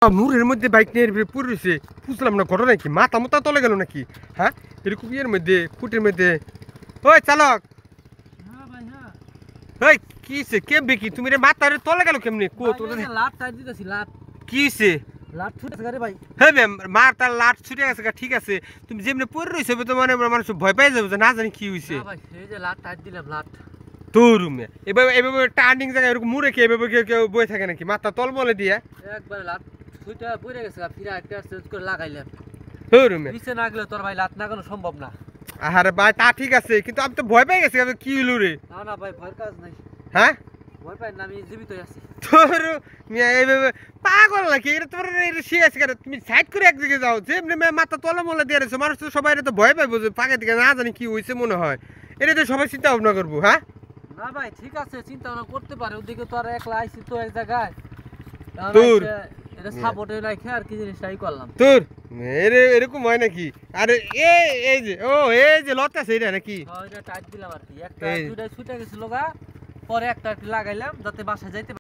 নূরের মধ্যে বাইক নিয়ে পুরো রয়েছে, বুঝলাম না ঘটনা কি, মাথা মোতা তলে গেল নাকি? হ্যাঁ, এরকম ইয়ের মধ্যে খুঁটির মধ্যে। ওই চালক, ওই কি হইছে? কেমবে কি তুমি রে মাথার তলে গেল কেমনি? লাট টাইট দিতেছি, লাট কি হইছে? লাট ছুটে গেছে ভাই। হ্যাঁ ম্যাম, মার তার লাট ছুটে গেছে, ঠিক আছে। তুমি যেমনি পড়ে রয়েছে তো মানে মানুষ ভয় পাই যাবে যে না জানি কি হইছে। ভাই এই যে লাট টাইট দিলাম, লাট তোর রুমে এভাবে এভাবে টার্নিং জায়গায় এরকম মুড়ে কি এভাবে কেউ বয়ে থাকে নাকি? মাথা তল বলে দিয়ে একবারে লাট ছুটে পড়ে গেছে, ফিরে একটা চেঞ্জ করে লাগাইলাম। তোর রুমে নিচে না গেলে তোর ভাই লাট লাগানো সম্ভব না। আরে ভাই তা ঠিক আছে, কিন্তু আমি তো ভয় পেয়ে গেছি। কি হলো রে? না না ভাই, ভয়ের কাজ নাই। হ্যাঁ, ভয় পাই না, আমি জীবিতই আছি। তোর মিয়া এইভাবে পাগল নাকি? এটা তোমার শিখেছি কেন? তুমি সাইড করে একদিকে যাও, যে এমনি মাথা তলে মলে দিয়ে রেছো, মানুষ তো সবাই তো ভয় পাইবো যে ফাঁকে দিকে না জানি কি হয়েছে মনে হয়। এটা তো সবাই চিন্তা ভাবনা করবো। হ্যাঁ না ভাই ঠিক আছে, চিন্তা ভাবনা করতে পারে। ওদিকে তো আর একলা আইছি তো এক জায়গায়, তোর এটা সাপোর্টে রাখে আর কি জিনিসটাই করলাম। তোর এরকম হয় নাকি? আরে এই যে এই যে লতাছে এটা নাকি? এটা টাইট দিলাম আর কি, একটা দুইটা ছুটে গেছিল গা, পরে একটা লাগাইলাম যাতে বাসা যাইতে